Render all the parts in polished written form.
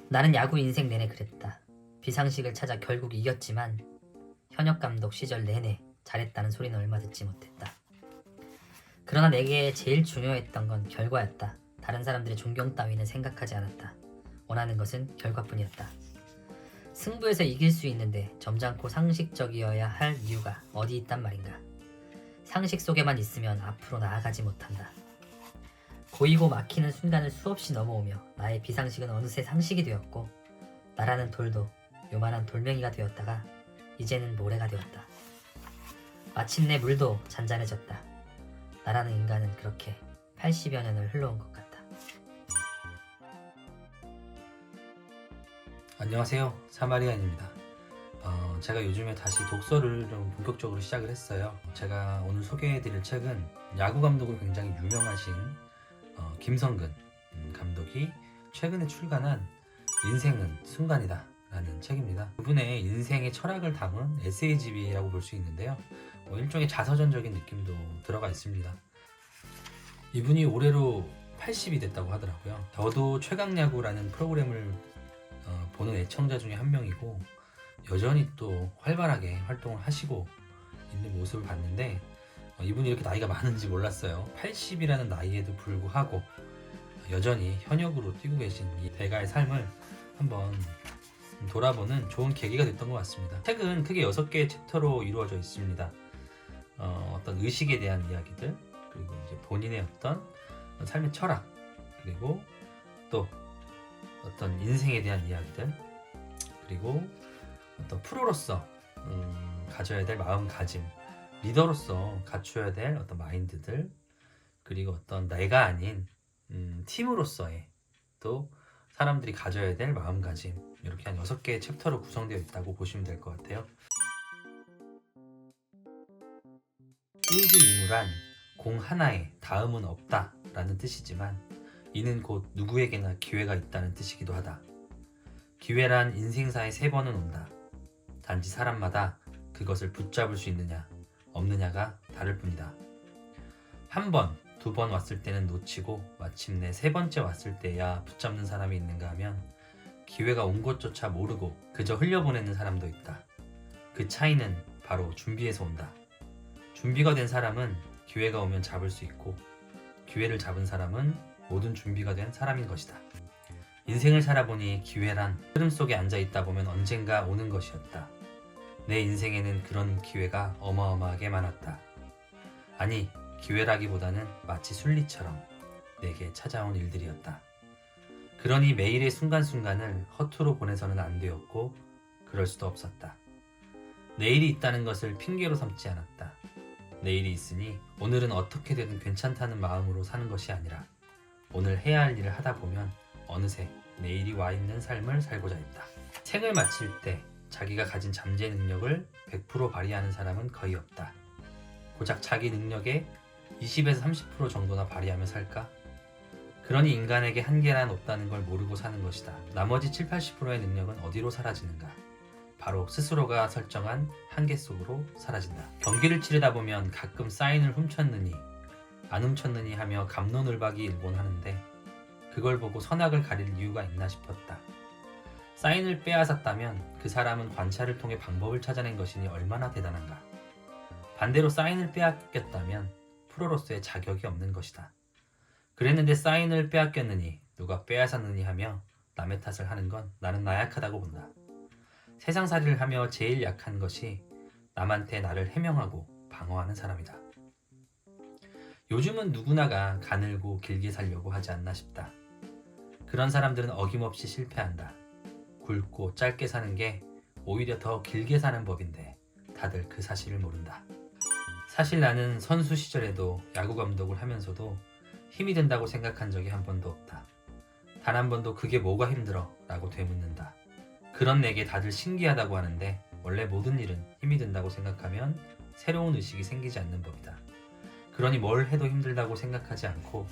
나는 야구 인생 내내 그랬다. 비상식을 찾아 결국 이겼지만 현역 감독 시절 내내 잘했다는 소리는 얼마 듣지 못했다. 그러나 내게 제일 중요했던 건 결과였다. 다른 사람들의 존경 따위는 생각하지 않았다. 원하는 것은 결과뿐이었다. 승부에서 이길 수 있는데 점잖고 상식적이어야 할 이유가 어디 있단 말인가. 상식 속에만 있으면 앞으로 나아가지 못한다. 고이고 막히는 순간을 수없이 넘어오며 나의 비상식은 어느새 상식이 되었고 나라는 돌도 요만한 돌멩이가 되었다가 이제는 모래가 되었다. 마침내 물도 잔잔해졌다. 나라는 인간은 그렇게 80여 년을 흘러온 것 같다. 안녕하세요, 사마리안입니다. 제가 요즘에 다시 독서를 좀 본격적으로 시작을 했어요. 제가 오늘 소개해드릴 책은 야구 감독으로 굉장히 유명하신 김성근 감독이 최근에 출간한 인생은 순간이다 라는 책입니다. 그분의 인생의 철학을 담은 에세이집이라고 볼 수 있는데요. 일종의 자서전적인 느낌도 들어가 있습니다. 이분이 올해로 80이 됐다고 하더라고요. 저도 최강야구라는 프로그램을 보는 애청자 중에 한 명이고 여전히 또 활발하게 활동을 하시고 있는 모습을 봤는데 이분이 이렇게 나이가 많은지 몰랐어요. 80이라는 나이에도 불구하고 여전히 현역으로 뛰고 계신 이 대가의 삶을 한번 돌아보는 좋은 계기가 됐던 것 같습니다. 책은 크게 6개의 챕터로 이루어져 있습니다. 어떤 의식에 대한 이야기들, 그리고 이제 본인의 어떤 삶의 철학, 그리고 또 어떤 인생에 대한 이야기들, 그리고 어떤 프로로서 가져야 될 마음가짐, 리더로서 갖춰야 될 어떤 마인드들, 그리고 어떤 내가 아닌 팀으로서의 또 사람들이 가져야 될 마음가짐, 이렇게 한 6개의 챕터로 구성되어 있다고 보시면 될 것 같아요. 일구이무란 공 하나에 다음은 없다 라는 뜻이지만 이는 곧 누구에게나 기회가 있다는 뜻이기도 하다. 기회란 인생사에 3번은 온다. 단지 사람마다 그것을 붙잡을 수 있느냐 없느냐가 다를 뿐이다. 1번, 2번 왔을 때는 놓치고 마침내 3번째 왔을 때야 붙잡는 사람이 있는가 하면 기회가 온 것조차 모르고 그저 흘려보내는 사람도 있다. 그 차이는 바로 준비에서 온다. 준비가 된 사람은 기회가 오면 잡을 수 있고 기회를 잡은 사람은 모든 준비가 된 사람인 것이다. 인생을 살아보니 기회란 흐름 속에 앉아있다 보면 언젠가 오는 것이었다. 내 인생에는 그런 기회가 어마어마하게 많았다. 아니, 기회라기보다는 마치 순리처럼 내게 찾아온 일들이었다. 그러니 매일의 순간순간을 허투루 보내서는 안 되었고 그럴 수도 없었다. 내일이 있다는 것을 핑계로 삼지 않았다. 내일이 있으니 오늘은 어떻게든 괜찮다는 마음으로 사는 것이 아니라 오늘 해야 할 일을 하다 보면 어느새 내일이 와 있는 삶을 살고자 했다. 생을 마칠 때 자기가 가진 잠재 능력을 100% 발휘하는 사람은 거의 없다. 고작 자기 능력의 20에서 30% 정도나 발휘하며 살까? 그러니 인간에게 한계란 없다는 걸 모르고 사는 것이다. 나머지 7, 80%의 능력은 어디로 사라지는가? 바로 스스로가 설정한 한계 속으로 사라진다. 경기를 치르다 보면 가끔 사인을 훔쳤느니 안 훔쳤느니 하며 갑론을박이 일곤 하는데 그걸 보고 선악을 가릴 이유가 있나 싶었다. 사인을 빼앗았다면 그 사람은 관찰을 통해 방법을 찾아낸 것이니 얼마나 대단한가. 반대로 사인을 빼앗겼다면 프로로서의 자격이 없는 것이다. 그랬는데 사인을 빼앗겼느니 누가 빼앗았느니 하며 남의 탓을 하는 건 나는 나약하다고 본다. 세상살이를 하며 제일 약한 것이 남한테 나를 해명하고 방어하는 사람이다. 요즘은 누구나가 가늘고 길게 살려고 하지 않나 싶다. 그런 사람들은 어김없이 실패한다. 굵고 짧게 사는 게 오히려 더 길게 사는 법인데 다들 그 사실을 모른다. 사실 나는 선수 시절에도 야구 감독을 하면서도 힘이 든다고 생각한 적이 한 번도 없다. 단 한 번도 그게 뭐가 힘들어? 라고 되묻는다. 그런 내게 다들 신기하다고 하는데 원래 모든 일은 힘이 든다고 생각하면 새로운 의식이 생기지 않는 법이다. 그러니 뭘 해도 힘들다고 생각하지 않고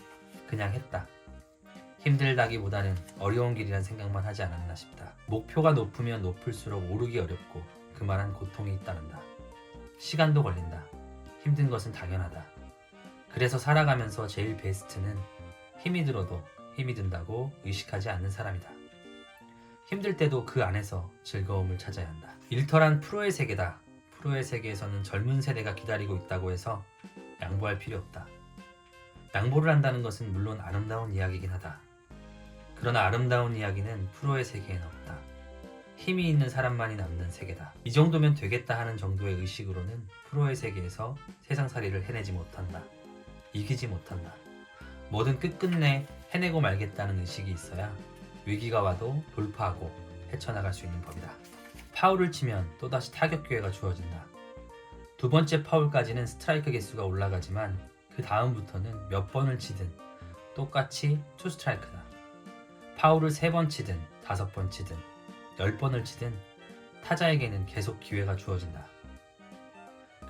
그냥 했다. 힘들다기보다는 어려운 길이란 생각만 하지 않았나 싶다. 목표가 높으면 높을수록 오르기 어렵고 그만한 고통이 따른다. 시간도 걸린다. 힘든 것은 당연하다. 그래서 살아가면서 제일 베스트는 힘이 들어도 힘이 든다고 의식하지 않는 사람이다. 힘들 때도 그 안에서 즐거움을 찾아야 한다. 일터란 프로의 세계다. 프로의 세계에서는 젊은 세대가 기다리고 있다고 해서 양보할 필요 없다. 양보를 한다는 것은 물론 아름다운 이야기이긴 하다. 그러나 아름다운 이야기는 프로의 세계에는 없다. 힘이 있는 사람만이 남는 세계다. 이 정도면 되겠다 하는 정도의 의식으로는 프로의 세계에서 세상살이를 해내지 못한다. 이기지 못한다. 뭐든 끝끝내 해내고 말겠다는 의식이 있어야 위기가 와도 돌파하고 헤쳐나갈 수 있는 법이다. 파울을 치면 또다시 타격 기회가 주어진다. 두 번째 파울까지는 스트라이크 개수가 올라가지만 그 다음부터는 몇 번을 치든 똑같이 투 스트라이크다. 파울을 3번 치든 5번 치든 10번을 치든 타자에게는 계속 기회가 주어진다.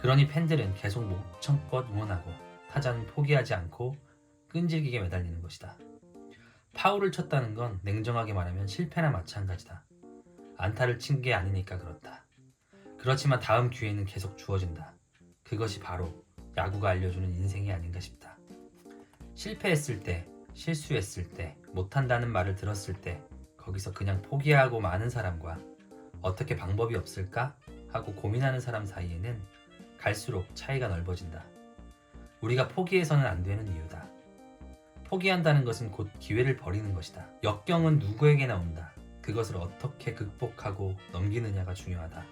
그러니 팬들은 계속 목청껏 응원하고 타자는 포기하지 않고 끈질기게 매달리는 것이다. 파울을 쳤다는 건 냉정하게 말하면 실패나 마찬가지다. 안타를 친 게 아니니까 그렇다. 그렇지만 다음 기회는 계속 주어진다. 그것이 바로 야구가 알려주는 인생이 아닌가 싶다. 실패했을 때, 실수했을 때, 못한다는 말을 들었을 때 거기서 그냥 포기하고 마는 사람과 어떻게 방법이 없을까 하고 고민하는 사람 사이에는 갈수록 차이가 넓어진다. 우리가 포기해서는 안 되는 이유다. 포기한다는 것은 곧 기회를 버리는 것이다. 역경은 누구에게나 온다. 그것을 어떻게 극복하고 넘기느냐가 중요하다.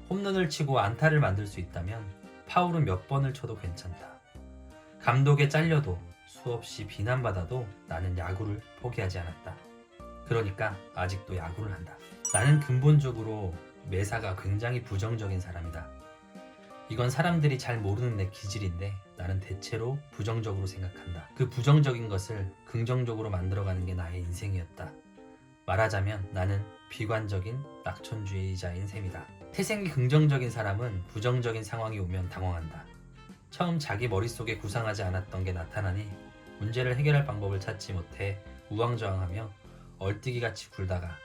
홈런을 치고 안타를 만들 수 있다면 파울은 몇 번을 쳐도 괜찮다. 감독에 잘려도 수없이 비난받아도 나는 야구를 포기하지 않았다. 그러니까 아직도 야구를 한다. 나는 근본적으로 매사가 굉장히 부정적인 사람이다. 이건 사람들이 잘 모르는 내 기질인데 나는 대체로 부정적으로 생각한다. 그 부정적인 것을 긍정적으로 만들어가는 게 나의 인생이었다. 말하자면 나는 비관적인 낙천주의자인 셈이다. 태생이 긍정적인 사람은 부정적인 상황이 오면 당황한다. 처음 자기 머릿속에 구상하지 않았던 게 나타나니 문제를 해결할 방법을 찾지 못해 우왕좌왕하며 얼뛰기같이 굴다가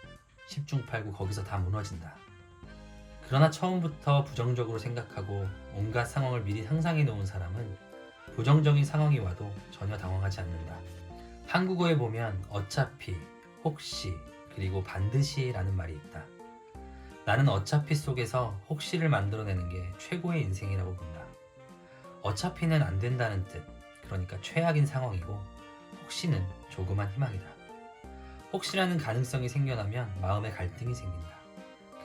10중8구 거기서 다 무너진다. 그러나 처음부터 부정적으로 생각하고 온갖 상황을 미리 상상해 놓은 사람은 부정적인 상황이 와도 전혀 당황하지 않는다. 한국어에 보면 어차피, 혹시, 그리고 반드시라는 말이 있다. 나는 어차피 속에서 혹시를 만들어내는 게 최고의 인생이라고 본다. 어차피는 안 된다는 뜻, 그러니까 최악인 상황이고 혹시는 조그만 희망이다. 혹시라는 가능성이 생겨나면 마음에 갈등이 생긴다.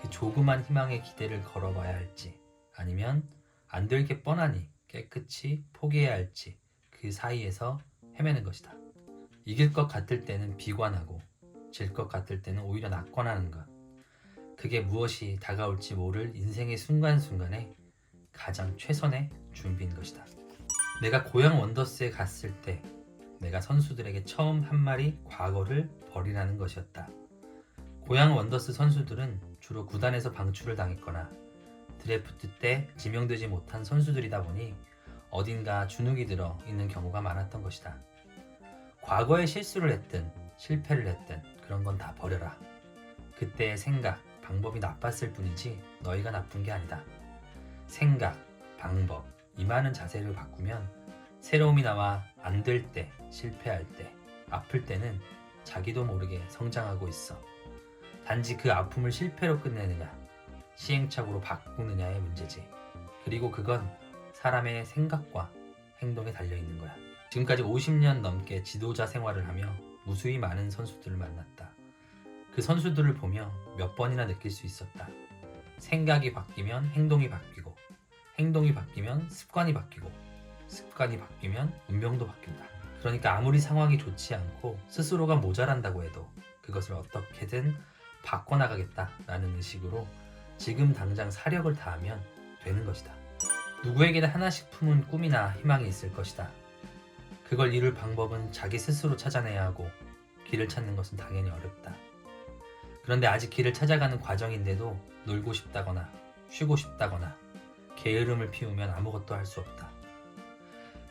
그 조그만 희망에 기대를 걸어봐야 할지 아니면 안 될 게 뻔하니 깨끗이 포기해야 할지 그 사이에서 헤매는 것이다. 이길 것 같을 때는 비관하고 질 것 같을 때는 오히려 낙관하는 것. 그게 무엇이 다가올지 모를 인생의 순간순간에 가장 최선의 준비인 것이다. 내가 고양 원더스에 갔을 때 내가 선수들에게 처음 한 말이 과거를 버리라는 것이었다. 고양 원더스 선수들은 주로 구단에서 방출을 당했거나 드래프트 때 지명되지 못한 선수들이다 보니 어딘가 주눅이 들어 있는 경우가 많았던 것이다. 과거에 실수를 했든 실패를 했든 그런 건 다 버려라. 그때의 생각, 방법이 나빴을 뿐이지 너희가 나쁜 게 아니다. 생각, 방법, 임하는 자세를 바꾸면 새로움이 나와 안 될 때, 실패할 때, 아플 때는 자기도 모르게 성장하고 있어. 단지 그 아픔을 실패로 끝내느냐, 시행착오로 바꾸느냐의 문제지. 그리고 그건 사람의 생각과 행동에 달려있는 거야. 지금까지 50년 넘게 지도자 생활을 하며 무수히 많은 선수들을 만났다. 그 선수들을 보며 몇 번이나 느낄 수 있었다. 생각이 바뀌면 행동이 바뀌고, 행동이 바뀌면 습관이 바뀌고, 습관이 바뀌면 운명도 바뀐다. 그러니까 아무리 상황이 좋지 않고 스스로가 모자란다고 해도 그것을 어떻게든 바꿔나가겠다라는 의식으로 지금 당장 사력을 다하면 되는 것이다. 누구에게나 하나씩 품은 꿈이나 희망이 있을 것이다. 그걸 이룰 방법은 자기 스스로 찾아내야 하고 길을 찾는 것은 당연히 어렵다. 그런데 아직 길을 찾아가는 과정인데도 놀고 싶다거나 쉬고 싶다거나 게으름을 피우면 아무것도 할 수 없다.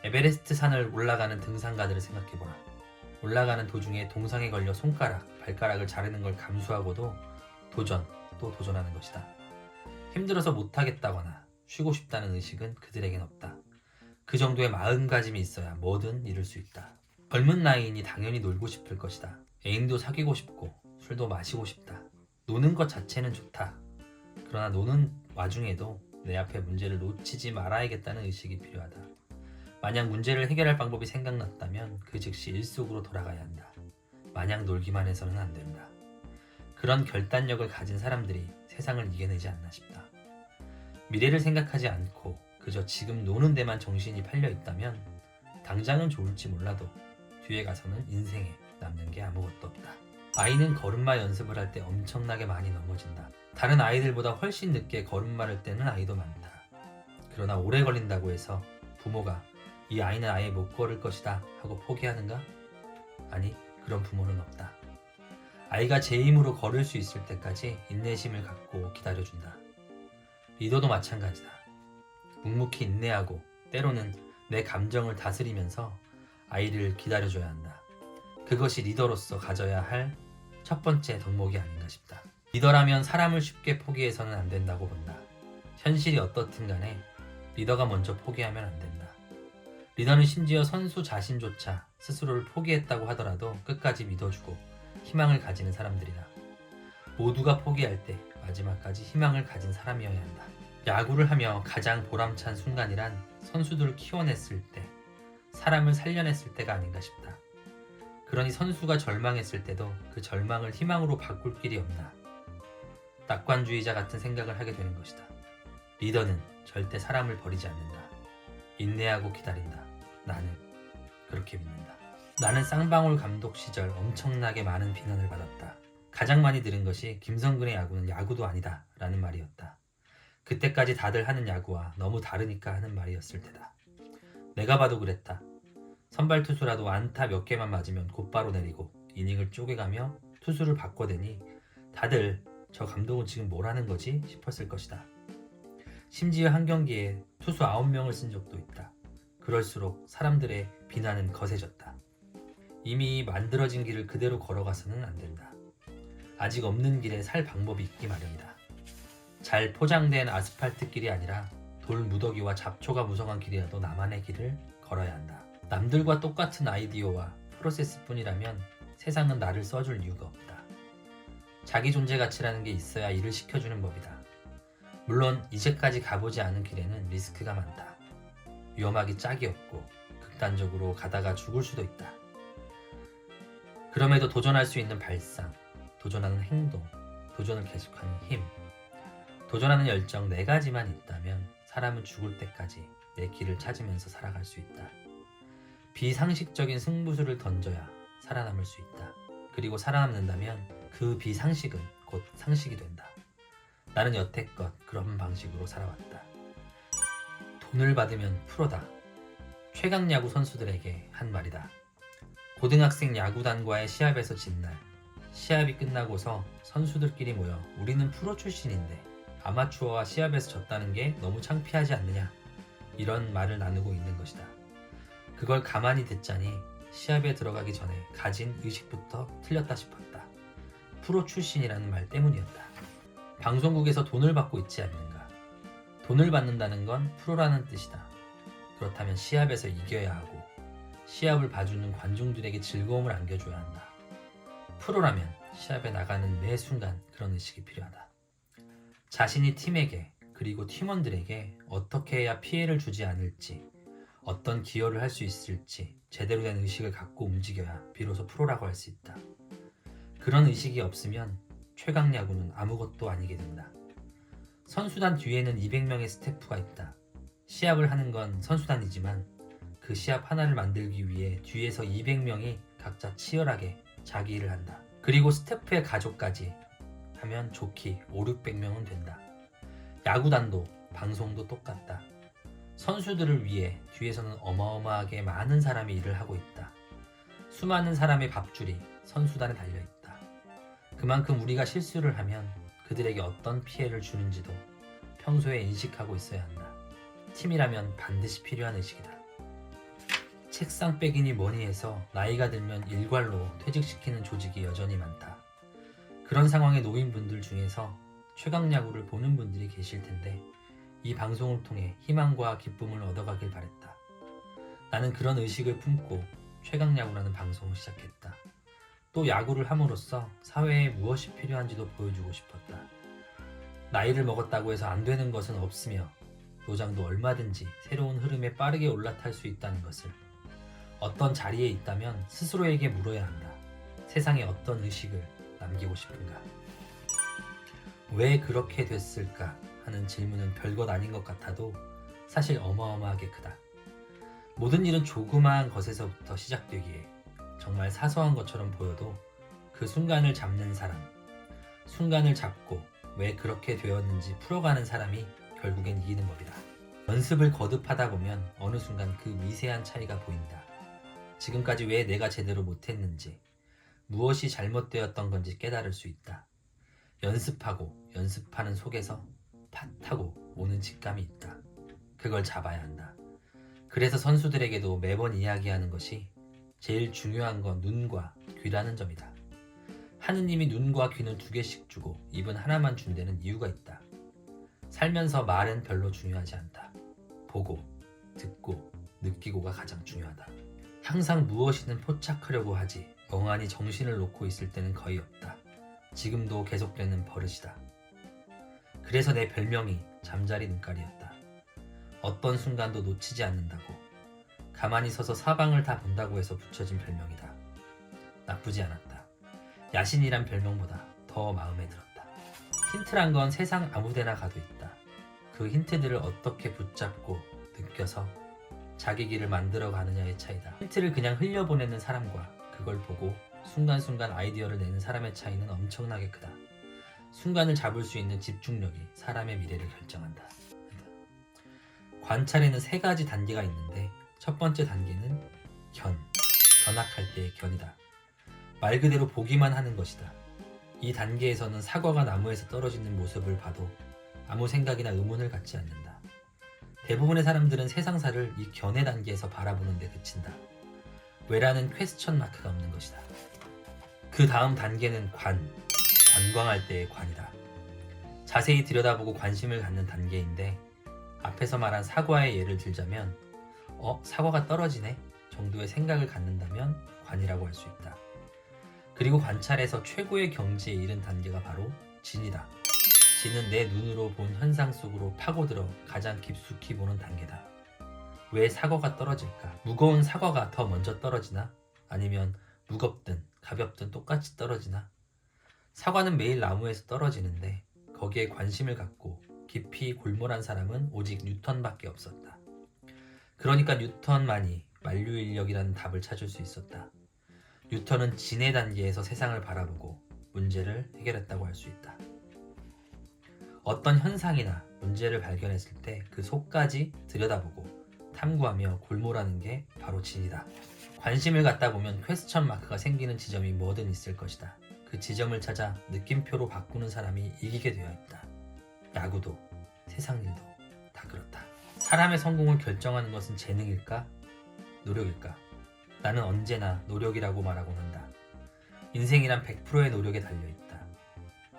에베레스트 산을 올라가는 등산가들을 생각해보라. 올라가는 도중에 동상에 걸려 발가락을 자르는 걸 감수하고도 또 도전하는 것이다. 힘들어서 못하겠다거나 쉬고 싶다는 의식은 그들에겐 없다. 그 정도의 마음가짐이 있어야 뭐든 이룰 수 있다. 젊은 나이이니 당연히 놀고 싶을 것이다. 애인도 사귀고 싶고 술도 마시고 싶다. 노는 것 자체는 좋다. 그러나 노는 와중에도 내 앞에 문제를 놓치지 말아야겠다는 의식이 필요하다. 만약 문제를 해결할 방법이 생각났다면 그 즉시 일 속으로 돌아가야 한다. 마냥 놀기만 해서는 안 된다. 그런 결단력을 가진 사람들이 세상을 이겨내지 않나 싶다. 미래를 생각하지 않고 그저 지금 노는 데만 정신이 팔려 있다면 당장은 좋을지 몰라도 뒤에 가서는 인생에 남는 게 아무것도 없다. 아이는 걸음마 연습을 할 때 엄청나게 많이 넘어진다. 다른 아이들보다 훨씬 늦게 걸음마를 떼는 아이도 많다. 그러나 오래 걸린다고 해서 부모가 이 아이는 아예 못 걸을 것이다 하고 포기하는가? 아니, 그런 부모는 없다. 아이가 제 힘으로 걸을 수 있을 때까지 인내심을 갖고 기다려준다. 리더도 마찬가지다. 묵묵히 인내하고 때로는 내 감정을 다스리면서 아이를 기다려줘야 한다. 그것이 리더로서 가져야 할 첫 번째 덕목이 아닌가 싶다. 리더라면 사람을 쉽게 포기해서는 안 된다고 본다. 현실이 어떻든 간에 리더가 먼저 포기하면 안 된다. 리더는 심지어 선수 자신조차 스스로를 포기했다고 하더라도 끝까지 믿어주고 희망을 가지는 사람들이다. 모두가 포기할 때 마지막까지 희망을 가진 사람이어야 한다. 야구를 하며 가장 보람찬 순간이란 선수들을 키워냈을 때, 사람을 살려냈을 때가 아닌가 싶다. 그러니 선수가 절망했을 때도 그 절망을 희망으로 바꿀 길이 없나. 낙관주의자 같은 생각을 하게 되는 것이다. 리더는 절대 사람을 버리지 않는다. 인내하고 기다린다. 나는 그렇게 믿는다. 나는 쌍방울 감독 시절 엄청나게 많은 비난을 받았다. 가장 많이 들은 것이 김성근의 야구는 야구도 아니다 라는 말이었다. 그때까지 다들 하는 야구와 너무 다르니까 하는 말이었을 테다. 내가 봐도 그랬다. 선발 투수라도 안타 몇 개만 맞으면 곧바로 내리고 이닝을 쪼개가며 투수를 바꿔대니 다들 저 감독은 지금 뭘 하는 거지 싶었을 것이다. 심지어 한 경기에 투수 9명을 쓴 적도 있다. 그럴수록 사람들의 비난은 거세졌다. 이미 만들어진 길을 그대로 걸어가서는 안 된다. 아직 없는 길에 살 방법이 있기 마련이다. 잘 포장된 아스팔트 길이 아니라 돌 무더기와 잡초가 무성한 길이라도 나만의 길을 걸어야 한다. 남들과 똑같은 아이디어와 프로세스뿐이라면 세상은 나를 써줄 이유가 없다. 자기 존재 가치라는 게 있어야 일을 시켜주는 법이다. 물론 이제까지 가보지 않은 길에는 리스크가 많다. 위험하기 짝이 없고 극단적으로 가다가 죽을 수도 있다. 그럼에도 도전할 수 있는 발상, 도전하는 행동, 도전을 계속하는 힘, 도전하는 열정 4가지만 있다면 사람은 죽을 때까지 내 길을 찾으면서 살아갈 수 있다. 비상식적인 승부수를 던져야 살아남을 수 있다. 그리고 살아남는다면 그 비상식은 곧 상식이 된다. 나는 여태껏 그런 방식으로 살아왔다. 돈을 받으면 프로다. 최강 야구 선수들에게 한 말이다. 고등학생 야구단과의 시합에서 진 날, 시합이 끝나고서 선수들끼리 모여 우리는 프로 출신인데 아마추어와 시합에서 졌다는 게 너무 창피하지 않느냐, 이런 말을 나누고 있는 것이다. 그걸 가만히 듣자니 시합에 들어가기 전에 가진 의식부터 틀렸다 싶었다. 프로 출신이라는 말 때문이었다. 방송국에서 돈을 받고 있지 않는가. 돈을 받는다는 건 프로라는 뜻이다. 그렇다면 시합에서 이겨야 하고 시합을 봐주는 관중들에게 즐거움을 안겨줘야 한다. 프로라면 시합에 나가는 매 순간 그런 의식이 필요하다. 자신이 팀에게 그리고 팀원들에게 어떻게 해야 피해를 주지 않을지, 어떤 기여를 할 수 있을지 제대로 된 의식을 갖고 움직여야 비로소 프로라고 할 수 있다. 그런 의식이 없으면 최강 야구는 아무것도 아니게 된다. 선수단 뒤에는 200명의 스태프가 있다. 시합을 하는 건 선수단이지만 그 시합 하나를 만들기 위해 뒤에서 200명이 각자 치열하게 자기 일을 한다. 그리고 스태프의 가족까지 하면 좋기 500~600명은 된다. 야구단도 방송도 똑같다. 선수들을 위해 뒤에서는 어마어마하게 많은 사람이 일을 하고 있다. 수많은 사람의 밥줄이 선수단에 달려있다. 그만큼 우리가 실수를 하면 그들에게 어떤 피해를 주는지도 평소에 인식하고 있어야 한다. 팀이라면 반드시 필요한 의식이다. 책상 빼기니 뭐니 해서 나이가 들면 일괄로 퇴직시키는 조직이 여전히 많다. 그런 상황에 놓인 분들 중에서 최강야구를 보는 분들이 계실 텐데 이 방송을 통해 희망과 기쁨을 얻어가길 바랬다. 나는 그런 의식을 품고 최강야구라는 방송을 시작했다. 또 야구를 함으로써 사회에 무엇이 필요한지도 보여주고 싶었다. 나이를 먹었다고 해서 안 되는 것은 없으며 노장도 얼마든지 새로운 흐름에 빠르게 올라탈 수 있다는 것을, 어떤 자리에 있다면 스스로에게 물어야 한다. 세상에 어떤 의식을 남기고 싶은가? 왜 그렇게 됐을까 하는 질문은 별것 아닌 것 같아도 사실 어마어마하게 크다. 모든 일은 조그마한 것에서부터 시작되기에 정말 사소한 것처럼 보여도 그 순간을 잡는 사람, 순간을 잡고 왜 그렇게 되었는지 풀어가는 사람이 결국엔 이기는 법이다. 연습을 거듭하다 보면 어느 순간 그 미세한 차이가 보인다. 지금까지 왜 내가 제대로 못했는지, 무엇이 잘못되었던 건지 깨달을 수 있다. 연습하고 연습하는 속에서 팟하고 오는 직감이 있다. 그걸 잡아야 한다. 그래서 선수들에게도 매번 이야기하는 것이 제일 중요한 건 눈과 귀라는 점이다. 하느님이 눈과 귀는 2개씩 주고 입은 하나만 준 데는 이유가 있다. 살면서 말은 별로 중요하지 않다. 보고, 듣고, 느끼고가 가장 중요하다. 항상 무엇이든 포착하려고 하지 멍하니 정신을 놓고 있을 때는 거의 없다. 지금도 계속되는 버릇이다. 그래서 내 별명이 잠자리 눈깔이었다. 어떤 순간도 놓치지 않는다고, 가만히 서서 사방을 다 본다고 해서 붙여진 별명이다. 나쁘지 않았다. 야신이란 별명보다 더 마음에 들었다. 힌트란 건 세상 아무데나 가도 있다. 그 힌트들을 어떻게 붙잡고 느껴서 자기 길을 만들어 가느냐의 차이다. 힌트를 그냥 흘려보내는 사람과 그걸 보고 순간순간 아이디어를 내는 사람의 차이는 엄청나게 크다. 순간을 잡을 수 있는 집중력이 사람의 미래를 결정한다. 관찰에는 3가지 단계가 있는데 첫 번째 단계는 견학할 때의 견이다. 말 그대로 보기만 하는 것이다. 이 단계에서는 사과가 나무에서 떨어지는 모습을 봐도 아무 생각이나 의문을 갖지 않는다. 대부분의 사람들은 세상사를 이 견해 단계에서 바라보는 데 그친다. 왜라는 퀘스천 마크가 없는 것이다. 그 다음 단계는 관광할 때의 관이다. 자세히 들여다보고 관심을 갖는 단계인데 앞에서 말한 사과의 예를 들자면 사과가 떨어지네 정도의 생각을 갖는다면 관이라고 할 수 있다. 그리고 관찰에서 최고의 경지에 이른 단계가 바로 진이다. 진은 내 눈으로 본 현상 속으로 파고들어 가장 깊숙이 보는 단계다. 왜 사과가 떨어질까? 무거운 사과가 더 먼저 떨어지나? 아니면 무겁든 가볍든 똑같이 떨어지나? 사과는 매일 나무에서 떨어지는데 거기에 관심을 갖고 깊이 골몰한 사람은 오직 뉴턴밖에 없었다. 그러니까 뉴턴만이 만류인력이라는 답을 찾을 수 있었다. 뉴턴은 진의 단계에서 세상을 바라보고 문제를 해결했다고 할 수 있다. 어떤 현상이나 문제를 발견했을 때 그 속까지 들여다보고 탐구하며 골몰하는 게 바로 진이다. 관심을 갖다 보면 퀘스천 마크가 생기는 지점이 뭐든 있을 것이다. 그 지점을 찾아 느낌표로 바꾸는 사람이 이기게 되어 있다. 야구도 세상 일도 다 그렇다. 사람의 성공을 결정하는 것은 재능일까? 노력일까? 나는 언제나 노력이라고 말하곤 한다. 인생이란 100%의 노력에 달려있다.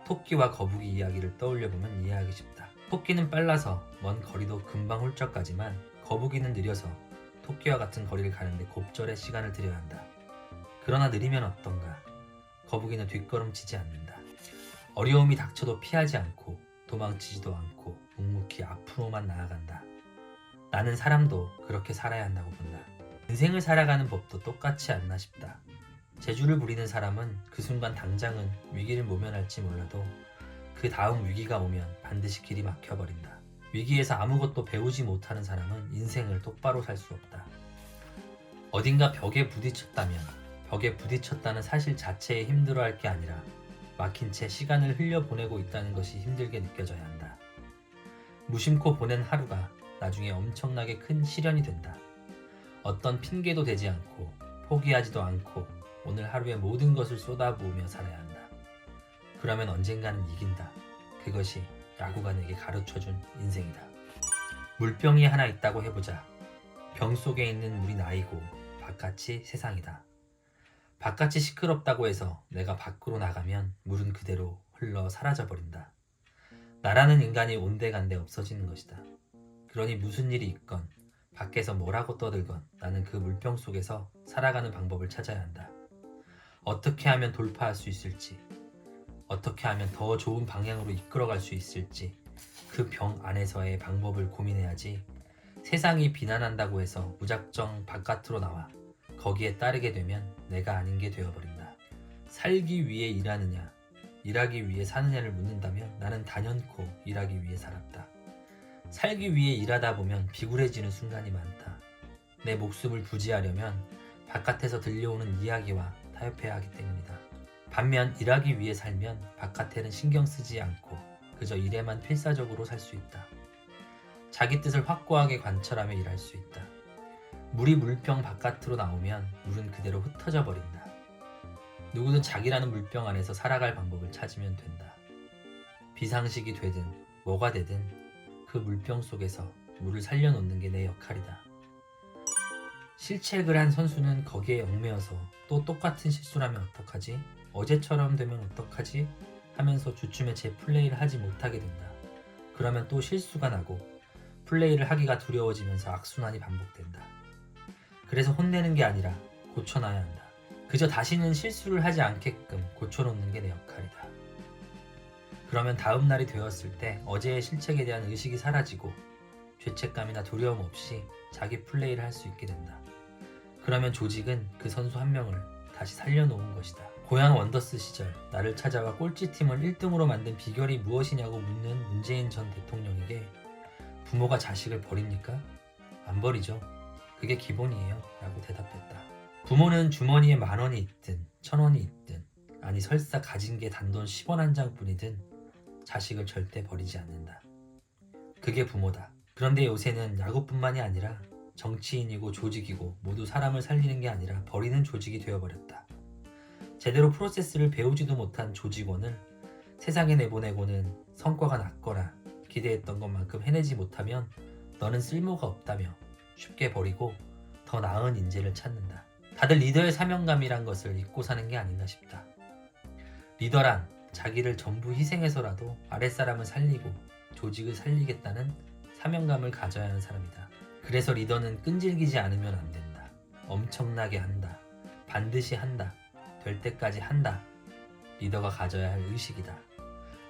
토끼와 거북이 이야기를 떠올려보면 이해하기 쉽다. 토끼는 빨라서 먼 거리도 금방 훌쩍 가지만 거북이는 느려서 토끼와 같은 거리를 가는데 곱절의 시간을 들여야 한다. 그러나 느리면 어떤가? 거북이는 뒷걸음치지 않는다. 어려움이 닥쳐도 피하지 않고 도망치지도 않고 묵묵히 앞으로만 나아간다. 나는 사람도 그렇게 살아야 한다고 본다. 인생을 살아가는 법도 똑같지 않나 싶다. 재주를 부리는 사람은 그 순간 당장은 위기를 모면할지 몰라도 그 다음 위기가 오면 반드시 길이 막혀버린다. 위기에서 아무것도 배우지 못하는 사람은 인생을 똑바로 살 수 없다. 어딘가 벽에 부딪혔다면 벽에 부딪혔다는 사실 자체에 힘들어할 게 아니라 막힌 채 시간을 흘려보내고 있다는 것이 힘들게 느껴져야 한다. 무심코 보낸 하루가 나중에 엄청나게 큰 시련이 된다. 어떤 핑계도 대지 않고 포기하지도 않고 오늘 하루의 모든 것을 쏟아부으며 살아야 한다. 그러면 언젠가는 이긴다. 그것이 야구가 내게 가르쳐준 인생이다. 물병이 하나 있다고 해보자. 병 속에 있는 물이 나이고 바깥이 세상이다. 바깥이 시끄럽다고 해서 내가 밖으로 나가면 물은 그대로 흘러 사라져버린다. 나라는 인간이 온데간데 없어지는 것이다. 그러니 무슨 일이 있건 밖에서 뭐라고 떠들건 나는 그 물병 속에서 살아가는 방법을 찾아야 한다. 어떻게 하면 돌파할 수 있을지, 어떻게 하면 더 좋은 방향으로 이끌어갈 수 있을지 그 병 안에서의 방법을 고민해야지 세상이 비난한다고 해서 무작정 바깥으로 나와 거기에 따르게 되면 내가 아닌 게 되어버린다. 살기 위해 일하느냐, 일하기 위해 사느냐를 묻는다면 나는 단연코 일하기 위해 살았다. 살기 위해 일하다 보면 비굴해지는 순간이 많다. 내 목숨을 부지하려면 바깥에서 들려오는 이야기와 타협해야 하기 때문이다. 반면 일하기 위해 살면 바깥에는 신경 쓰지 않고 그저 일에만 필사적으로 살 수 있다. 자기 뜻을 확고하게 관철하며 일할 수 있다. 물이 물병 바깥으로 나오면 물은 그대로 흩어져 버린다. 누구든 자기라는 물병 안에서 살아갈 방법을 찾으면 된다. 비상식이 되든 뭐가 되든 그 물병 속에서 물을 살려놓는 게 내 역할이다. 실책을 한 선수는 거기에 얽매여서 또 똑같은 실수를 하면 어떡하지? 어제처럼 되면 어떡하지? 하면서 주춤에 제 플레이를 하지 못하게 된다. 그러면 또 실수가 나고 플레이를 하기가 두려워지면서 악순환이 반복된다. 그래서 혼내는 게 아니라 고쳐놔야 한다. 그저 다시는 실수를 하지 않게끔 고쳐놓는 게 내 역할이다. 그러면 다음 날이 되었을 때 어제의 실책에 대한 의식이 사라지고 죄책감이나 두려움 없이 자기 플레이를 할 수 있게 된다. 그러면 조직은 그 선수 한 명을 다시 살려놓은 것이다. 고양 원더스 시절 나를 찾아와 꼴찌팀을 1등으로 만든 비결이 무엇이냐고 묻는 문재인 전 대통령에게 부모가 자식을 버립니까? 안 버리죠. 그게 기본이에요 라고 대답했다. 부모는 주머니에 10,000원이 있든 1,000원이 있든 아니 설사 가진 게 단돈 10원 한 장뿐이든 자식을 절대 버리지 않는다. 그게 부모다. 그런데 요새는 야구뿐만이 아니라 정치인이고 조직이고 모두 사람을 살리는 게 아니라 버리는 조직이 되어버렸다. 제대로 프로세스를 배우지도 못한 조직원을 세상에 내보내고는 성과가 낮거나 기대했던 것만큼 해내지 못하면 너는 쓸모가 없다며 쉽게 버리고 더 나은 인재를 찾는다. 다들 리더의 사명감이란 것을 잊고 사는 게 아닌가 싶다. 리더란 자기를 전부 희생해서라도 아랫사람을 살리고 조직을 살리겠다는 사명감을 가져야 하는 사람이다. 그래서 리더는 끈질기지 않으면 안 된다. 엄청나게 한다. 반드시 한다. 될 때까지 한다. 리더가 가져야 할 의식이다.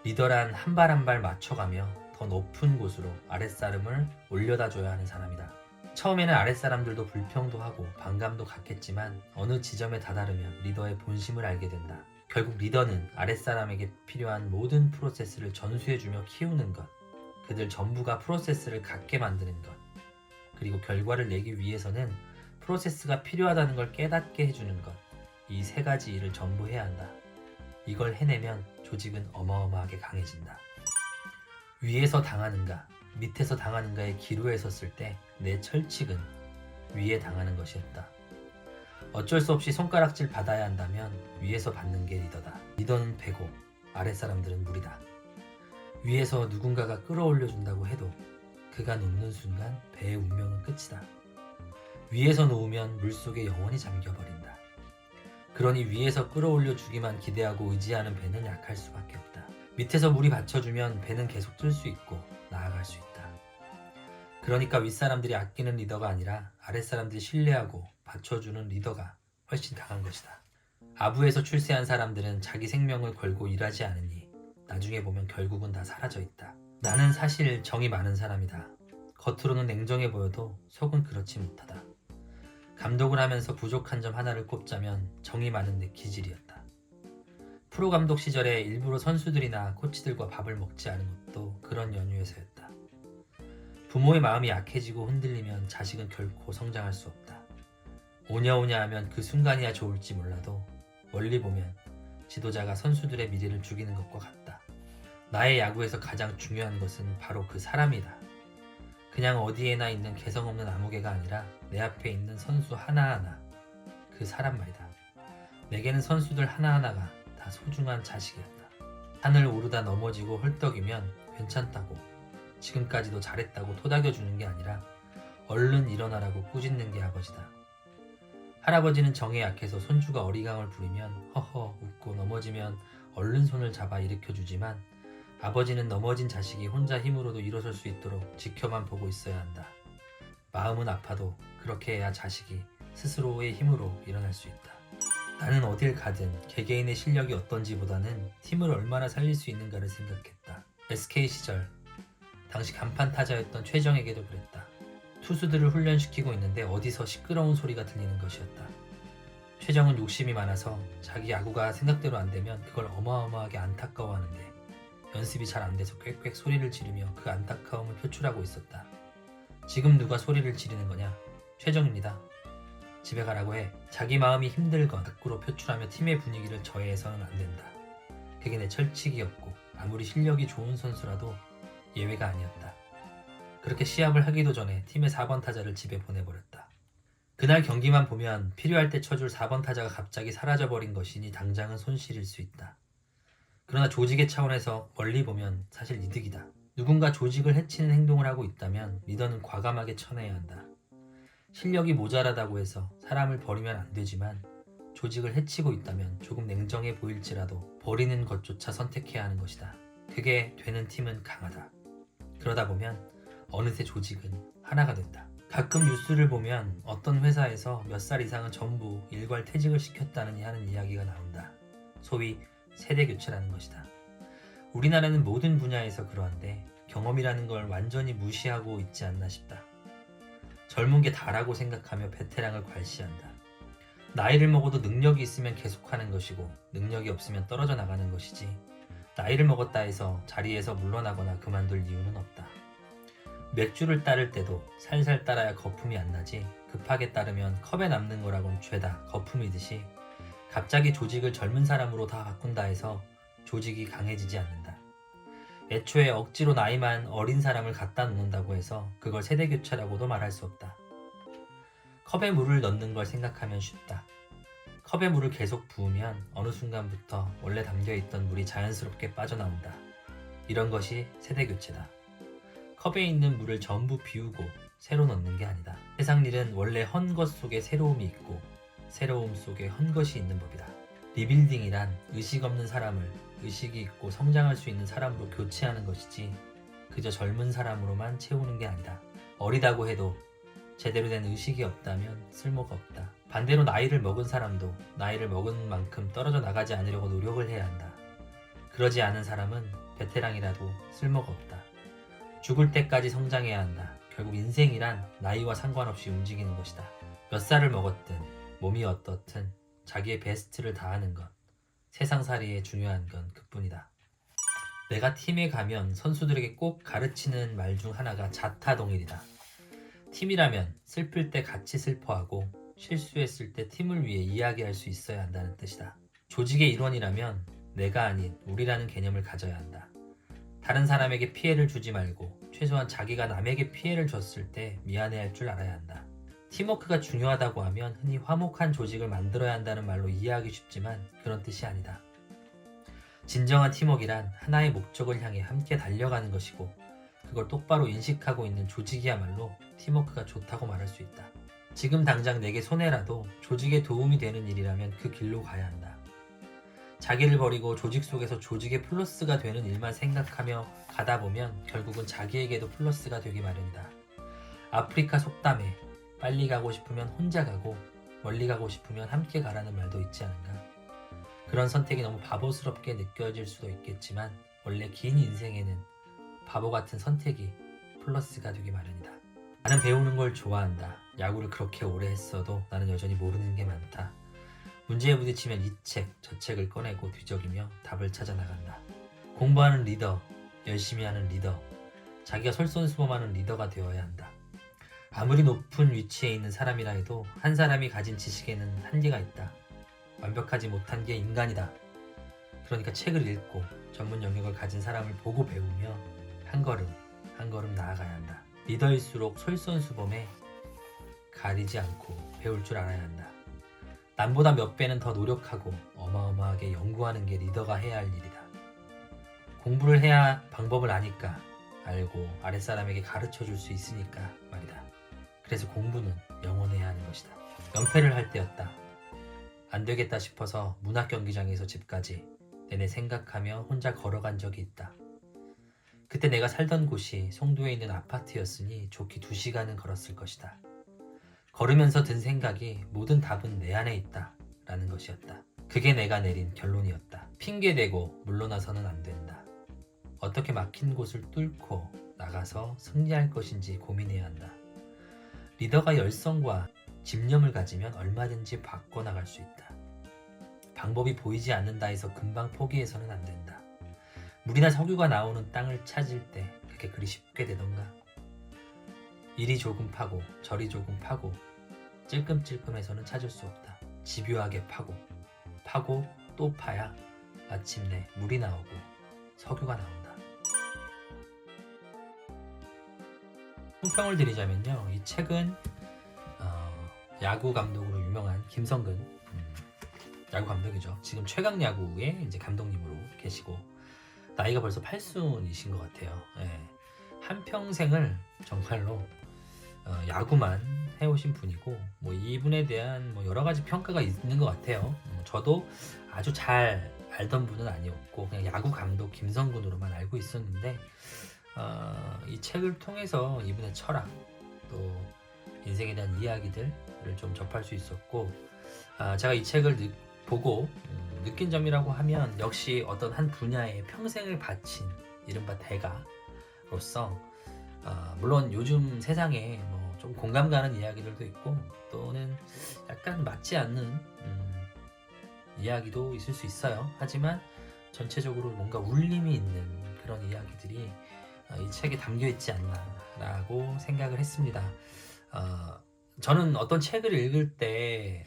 리더란 한 발 한 발 맞춰가며 더 높은 곳으로 아랫사람을 올려다 줘야 하는 사람이다. 처음에는 아랫사람들도 불평도 하고 반감도 갖겠지만 어느 지점에 다다르면 리더의 본심을 알게 된다. 결국 리더는 아랫사람에게 필요한 모든 프로세스를 전수해주며 키우는 것, 그들 전부가 프로세스를 갖게 만드는 것, 그리고 결과를 내기 위해서는 프로세스가 필요하다는 걸 깨닫게 해주는 것, 이 세 가지 일을 전부 해야 한다. 이걸 해내면 조직은 어마어마하게 강해진다. 위에서 당하는가, 밑에서 당하는가의 기로에 섰을 때 내 철칙은 위에 당하는 것이었다. 어쩔 수 없이 손가락질 받아야 한다면 위에서 받는 게 리더다. 리더는 배고 아랫사람들은 물이다. 위에서 누군가가 끌어올려준다고 해도 그가 놓는 순간 배의 운명은 끝이다. 위에서 놓으면 물속에 영원히 잠겨버린다. 그러니 위에서 끌어올려 주기만 기대하고 의지하는 배는 약할 수밖에 없다. 밑에서 물이 받쳐주면 배는 계속 뜰 수 있고 나아갈 수 있다. 그러니까 윗사람들이 아끼는 리더가 아니라 아랫사람들이 신뢰하고 받쳐주는 리더가 훨씬 강한 것이다. 아부에서 출세한 사람들은 자기 생명을 걸고 일하지 않으니 나중에 보면 결국은 다 사라져 있다. 나는 사실 정이 많은 사람이다. 겉으로는 냉정해 보여도 속은 그렇지 못하다. 감독을 하면서 부족한 점 하나를 꼽자면 정이 많은 내 기질이었다. 프로 감독 시절에 일부러 선수들이나 코치들과 밥을 먹지 않은 것도 그런 연유에서였다. 부모의 마음이 약해지고 흔들리면 자식은 결코 성장할 수 없다. 오냐오냐 하면 그 순간이야 좋을지 몰라도 멀리 보면 지도자가 선수들의 미래를 죽이는 것과 같다. 나의 야구에서 가장 중요한 것은 바로 그 사람이다. 그냥 어디에나 있는 개성 없는 아무개가 아니라 내 앞에 있는 선수 하나하나, 그 사람 말이다. 내게는 선수들 하나하나가 다 소중한 자식이었다. 산을 오르다 넘어지고 헐떡이면 괜찮다고, 지금까지도 잘했다고 토닥여주는 게 아니라 얼른 일어나라고 꾸짖는 게 아버지다. 할아버지는 정에 약해서 손주가 어리광을 부리면 허허 웃고 넘어지면 얼른 손을 잡아 일으켜주지만 아버지는 넘어진 자식이 혼자 힘으로도 일어설 수 있도록 지켜만 보고 있어야 한다. 마음은 아파도 그렇게 해야 자식이 스스로의 힘으로 일어날 수 있다. 나는 어딜 가든 개개인의 실력이 어떤지보다는 팀을 얼마나 살릴 수 있는가를 생각했다. SK 시절 당시 간판 타자였던 최정에게도 그랬다. 투수들을 훈련시키고 있는데 어디서 시끄러운 소리가 들리는 것이었다. 최정은 욕심이 많아서 자기 야구가 생각대로 안 되면 그걸 어마어마하게 안타까워하는데 연습이 잘 안 돼서 꽥꽥 소리를 지르며 그 안타까움을 표출하고 있었다. 지금 누가 소리를 지르는 거냐? 최정입니다. 집에 가라고 해. 자기 마음이 힘들건 밖으로 표출하며 팀의 분위기를 저해해서는 안 된다. 그게 내 철칙이었고 아무리 실력이 좋은 선수라도 예외가 아니었다. 그렇게 시합을 하기도 전에 팀의 4번 타자를 집에 보내버렸다. 그날 경기만 보면 필요할 때 쳐줄 4번 타자가 갑자기 사라져버린 것이니 당장은 손실일 수 있다. 그러나 조직의 차원에서 멀리 보면 사실 이득이다. 누군가 조직을 해치는 행동을 하고 있다면 리더는 과감하게 쳐내야 한다. 실력이 모자라다고 해서 사람을 버리면 안 되지만 조직을 해치고 있다면 조금 냉정해 보일지라도 버리는 것조차 선택해야 하는 것이다. 그게 되는 팀은 강하다. 그러다 보면 어느새 조직은 하나가 된다. 가끔 뉴스를 보면 어떤 회사에서 몇 살 이상은 전부 일괄 퇴직을 시켰다느니 하는 이야기가 나온다. 소위 세대교체라는 것이다. 우리나라는 모든 분야에서 그러한데 경험이라는 걸 완전히 무시하고 있지 않나 싶다. 젊은 게 다라고 생각하며 베테랑을 괄시한다. 나이를 먹어도 능력이 있으면 계속하는 것이고 능력이 없으면 떨어져 나가는 것이지 나이를 먹었다 해서 자리에서 물러나거나 그만둘 이유는 없다. 맥주를 따를 때도 살살 따라야 거품이 안 나지 급하게 따르면 컵에 남는 거라곤 죄다 거품이듯이 갑자기 조직을 젊은 사람으로 다 바꾼다 해서 조직이 강해지지 않는다. 애초에 억지로 나이만 어린 사람을 갖다 놓는다고 해서 그걸 세대교체라고도 말할 수 없다. 컵에 물을 넣는 걸 생각하면 쉽다. 컵에 물을 계속 부으면 어느 순간부터 원래 담겨있던 물이 자연스럽게 빠져나온다. 이런 것이 세대교체다. 컵에 있는 물을 전부 비우고 새로 넣는 게 아니다. 세상 일은 원래 헌 것 속에 새로움이 있고 새로움 속에 헌 것이 있는 법이다. 리빌딩이란 의식 없는 사람을 의식이 있고 성장할 수 있는 사람으로 교체하는 것이지 그저 젊은 사람으로만 채우는 게 아니다. 어리다고 해도 제대로 된 의식이 없다면 쓸모가 없다. 반대로 나이를 먹은 사람도 나이를 먹은 만큼 떨어져 나가지 않으려고 노력을 해야 한다. 그러지 않은 사람은 베테랑이라도 쓸모가 없다. 죽을 때까지 성장해야 한다. 결국 인생이란 나이와 상관없이 움직이는 것이다. 몇 살을 먹었든 몸이 어떻든 자기의 베스트를 다하는 것. 세상살이에 중요한 건 그뿐이다. 내가 팀에 가면 선수들에게 꼭 가르치는 말 중 하나가 자타동일이다. 팀이라면 슬플 때 같이 슬퍼하고 실수했을 때 팀을 위해 이야기할 수 있어야 한다는 뜻이다. 조직의 일원이라면 내가 아닌 우리라는 개념을 가져야 한다. 다른 사람에게 피해를 주지 말고 최소한 자기가 남에게 피해를 줬을 때 미안해할 줄 알아야 한다. 팀워크가 중요하다고 하면 흔히 화목한 조직을 만들어야 한다는 말로 이해하기 쉽지만 그런 뜻이 아니다. 진정한 팀워크란 하나의 목적을 향해 함께 달려가는 것이고 그걸 똑바로 인식하고 있는 조직이야말로 팀워크가 좋다고 말할 수 있다. 지금 당장 내게 손해라도 조직에 도움이 되는 일이라면 그 길로 가야 한다. 자기를 버리고 조직 속에서 조직의 플러스가 되는 일만 생각하며 가다 보면 결국은 자기에게도 플러스가 되기 마련이다. 아프리카 속담에 빨리 가고 싶으면 혼자 가고 멀리 가고 싶으면 함께 가라는 말도 있지 않은가. 그런 선택이 너무 바보스럽게 느껴질 수도 있겠지만 원래 긴 인생에는 바보 같은 선택이 플러스가 되기 마련이다. 나는 배우는 걸 좋아한다. 야구를 그렇게 오래 했어도 나는 여전히 모르는 게 많다. 문제에 부딪히면 이 책, 저 책을 꺼내고 뒤적이며 답을 찾아 나간다. 공부하는 리더, 열심히 하는 리더, 자기가 솔선수범하는 리더가 되어야 한다. 아무리 높은 위치에 있는 사람이라 해도 한 사람이 가진 지식에는 한계가 있다. 완벽하지 못한 게 인간이다. 그러니까 책을 읽고 전문 영역을 가진 사람을 보고 배우며 한 걸음 한 걸음 나아가야 한다. 리더일수록 솔선수범해 가리지 않고 배울 줄 알아야 한다. 남보다 몇 배는 더 노력하고 어마어마하게 연구하는 게 리더가 해야 할 일이다. 공부를 해야 방법을 아니까 알고 아랫사람에게 가르쳐 줄 수 있으니까 말이다. 그래서 공부는 영원해야 하는 것이다. 연패를 할 때였다. 안 되겠다 싶어서 문학경기장에서 집까지 내내 생각하며 혼자 걸어간 적이 있다. 그때 내가 살던 곳이 송도에 있는 아파트였으니 좋게 2시간은 걸었을 것이다. 걸으면서 든 생각이 모든 답은 내 안에 있다 라는 것이었다. 그게 내가 내린 결론이었다. 핑계대고 물러나서는 안 된다. 어떻게 막힌 곳을 뚫고 나가서 승리할 것인지 고민해야 한다. 리더가 열성과 집념을 가지면 얼마든지 바꿔나갈 수 있다. 방법이 보이지 않는다 해서 금방 포기해서는 안 된다. 물이나 석유가 나오는 땅을 찾을 때 그게 그리 쉽게 되던가. 이리 조금 파고 저리 조금 파고 찔끔찔끔해서는 찾을 수 없다. 집요하게 파고 또 파야 마침내 물이 나오고 석유가 나온다. 총평을 드리자면요, 이 책은 야구 감독으로 유명한 김성근 야구 감독이죠. 지금 최강 야구의 이제 감독님으로 계시고 나이가 벌써 80이신 것 같아요. 예. 한 평생을 정말로 야구만 해오신 분이고 뭐 이분에 대한 뭐 여러 가지 평가가 있는 것 같아요. 저도 아주 잘 알던 분은 아니었고 그냥 야구 감독 김성근으로만 알고 있었는데 이 책을 통해서 이분의 철학 또 인생에 대한 이야기들을 좀 접할 수 있었고 제가 이 책을 보고 느낀 점이라고 하면 역시 어떤 한 분야에 평생을 바친 이른바 대가로서 물론 요즘 세상에 뭐 좀 공감 가는 이야기들도 있고 또는 약간 맞지 않는 이야기도 있을 수 있어요. 하지만 전체적으로 뭔가 울림이 있는 그런 이야기들이 이 책에 담겨 있지 않나라고 생각을 했습니다. 저는 어떤 책을 읽을 때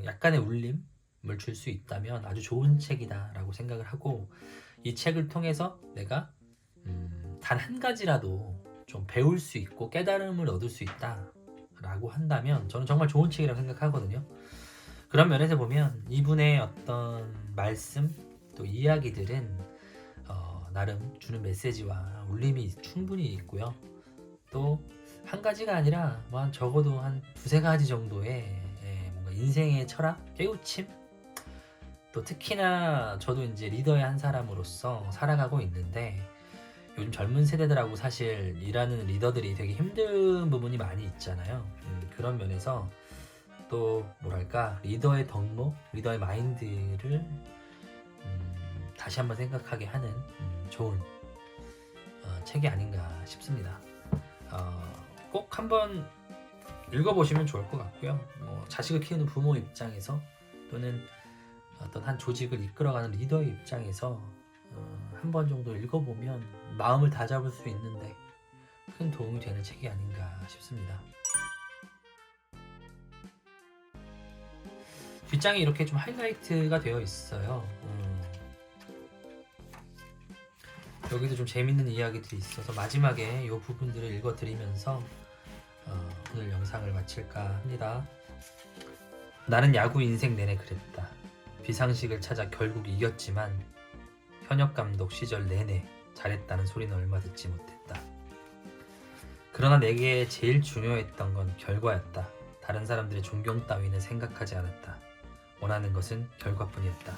약간의 울림을 줄 수 있다면 아주 좋은 책이다라고 생각을 하고 이 책을 통해서 내가 단 한 가지라도 좀 배울 수 있고 깨달음을 얻을 수 있다라고 한다면 저는 정말 좋은 책이라고 생각하거든요. 그런 면에서 보면 이분의 어떤 말씀 또 이야기들은 나름 주는 메시지와 울림이 충분히 있고요. 또 한 가지가 아니라 뭐 한 적어도 한 2-3가지 정도의 뭔가 인생의 철학, 깨우침 또 특히나 저도 이제 리더의 한 사람으로서 살아가고 있는데 요즘 젊은 세대들하고 사실 일하는 리더들이 되게 힘든 부분이 많이 있잖아요. 그런 면에서 또 뭐랄까 리더의 덕목, 리더의 마인드를 다시 한번 생각하게 하는 좋은 책이 아닌가 싶습니다. 꼭 한번 읽어보시면 좋을 것 같고요. 뭐 자식을 키우는 부모 입장에서 또는 어떤 한 조직을 이끌어가는 리더의 입장에서 한 번 정도 읽어보면 마음을 다잡을 수 있는데 큰 도움이 되는 책이 아닌가 싶습니다. 뒷장에 이렇게 좀 하이라이트가 되어 있어요. 여기도 좀 재밌는 이야기들이 있어서 마지막에 이 부분들을 읽어드리면서 오늘 영상을 마칠까 합니다. 나는 야구 인생 내내 그랬다. 비상식을 찾아 결국 이겼지만 현역 감독 시절 내내 잘했다는 소리는 얼마 듣지 못했다. 그러나 내게 제일 중요했던 건 결과였다. 다른 사람들의 존경 따위는 생각하지 않았다. 원하는 것은 결과뿐이었다.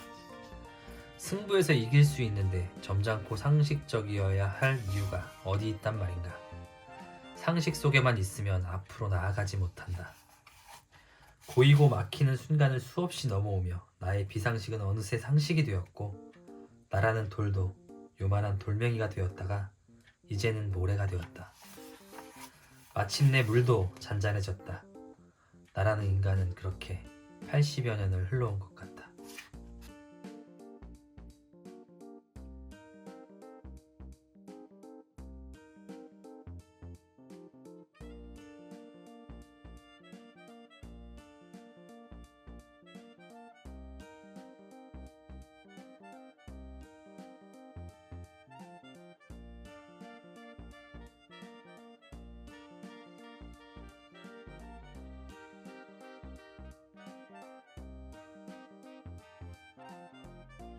승부에서 이길 수 있는데 점잖고 상식적이어야 할 이유가 어디 있단 말인가. 상식 속에만 있으면 앞으로 나아가지 못한다. 고이고 막히는 순간을 수없이 넘어오며 나의 비상식은 어느새 상식이 되었고 나라는 돌도 요만한 돌멩이가 되었다가 이제는 모래가 되었다. 마침내 물도 잔잔해졌다. 나라는 인간은 그렇게 80여 년을 흘러온 것 같다.